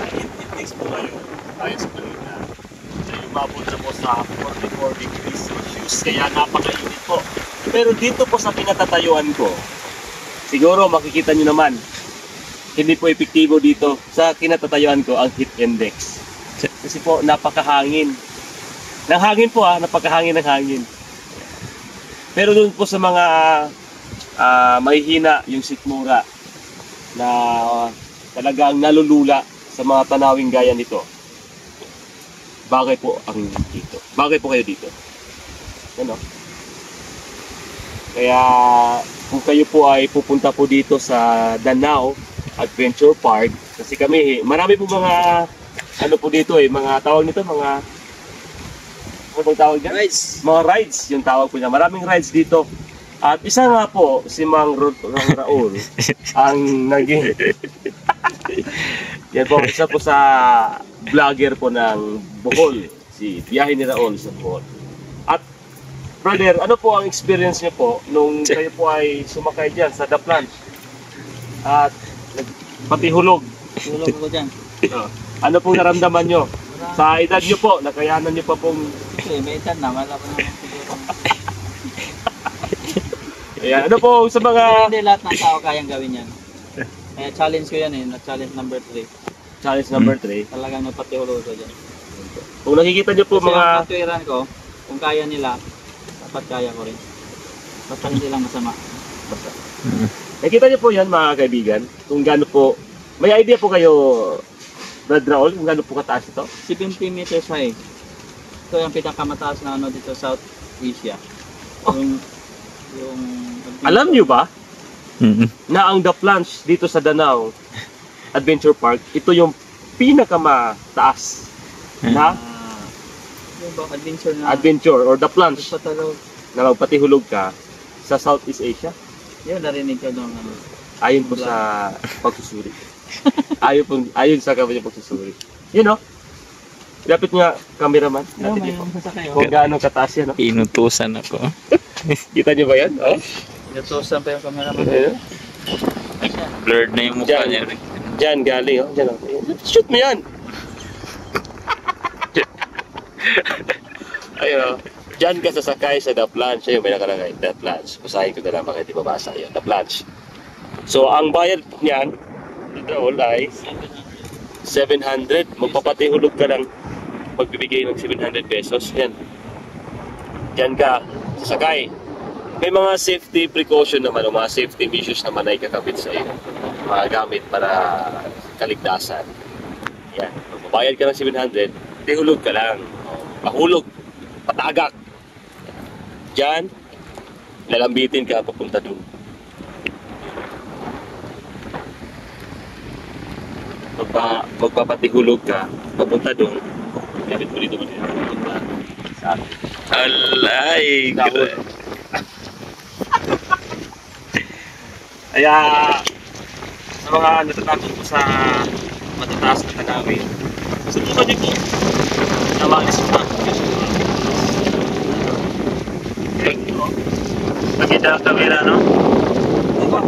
heat index po kayo, tayo sa Manila, ay umabot na po sa 44 degrees Celsius, kaya napakainit po. Pero dito po sa kinatatayuan ko, siguro makikita nyo naman, hindi po epektibo dito sa kinatatayuan ko ang heat index. Kasi po napakahangin. Ng hangin po napakahangin ng hangin. Pero doon po sa mga mahihina yung sikmura na talagang nalulula sa mga tanawing gaya nito, bagay po ang dito. Bagay po kayo dito. Ano? Kaya kung kayo po ay pupunta po dito sa Danao Adventure Park, kasi kami, marami po mga ano po dito mga tawag nito, mga ano bang tawag dyan? Rides. Mga rides yung tawag po niya. Maraming rides dito. At isa nga po, si Mang Raul ang naging yan po, isa po sa vlogger po ng Bohol, si Biyahe ni Raul sa Bohol. At brother, ano po ang experience niyo po nung kayo po ay sumakay dyan sa The Plunge at pati hulog? Tulog ko dyan. Ano pong naramdaman nyo? Sa edad nyo po, nakayanan nyo pa pong... May edad na, wala pa naman siguro. Ayan, ano po sa mga... Hindi lahat ng tao kayang gawin yan. Kaya challenge ko yan challenge number 3. Challenge number 3. Talagang napatihulog ko dyan. Kung nakikita nyo po Kasi mga... ang katwiran ko, kung kaya nila, dapat kaya ko rin. Basta hindi lang masama. Basta. Nakikita nyo po yan mga kaibigan, kung gaano po... May idea po kayo, Brad Raul, kung gaano po kataas ito? 70 meters high. Ito yung pinakamataas na dito sa South Asia. Oh. Yung Alam nyo ba na ang The Plunge dito sa Danao Adventure Park, ito yung pinakamataas na yung adventure na adventure or The Plunge patalog. na magpatihulog ka sa Southeast Asia? Yun, narinig ko doon. Ayon po sa pagsusuri. Ayon sa kanya pagsusuri. You know, dapat nga cameraman Ano, natin may ito. sasakay. Kung gaano kataas yan, no? Inutusan ako. Kita niyo ba yan? Oh? Inutusan pa yung camera mo. Ayan. Blurred na yung mukha Diyan. niya. Diyan galing, oh. Diyan, oh. Shoot mo yan! Ayun, oh. Diyan ka sasakay sa The Plunge. Ayun, may nakalagay. The Plunge. Basahin ko na lang bakit di babasa yun. The Plunge. So, ang bayad niyan, dito ay 700. Magpapatihulog ka lang. Magbibigay ng 700 pesos. Yan. Diyan ka sasakay. May mga safety precaution naman o mga safety measures naman ay kakabit sa iyo. Mga gamit para kaligtasan. Yan. Magbabayad ka ng 700, tihulog ka lang. Mahulog. Patagak. Diyan, lalambitin ka papunta doon. Magpapatihulog ka papunta doon. Gamit mo dito papunta sa akin. Alay! Dahon. Kaya sa mga natatakot po sa matataas na tanawin, subukan niyo po na maalis yung mga nakita ang kamera, no? Diba?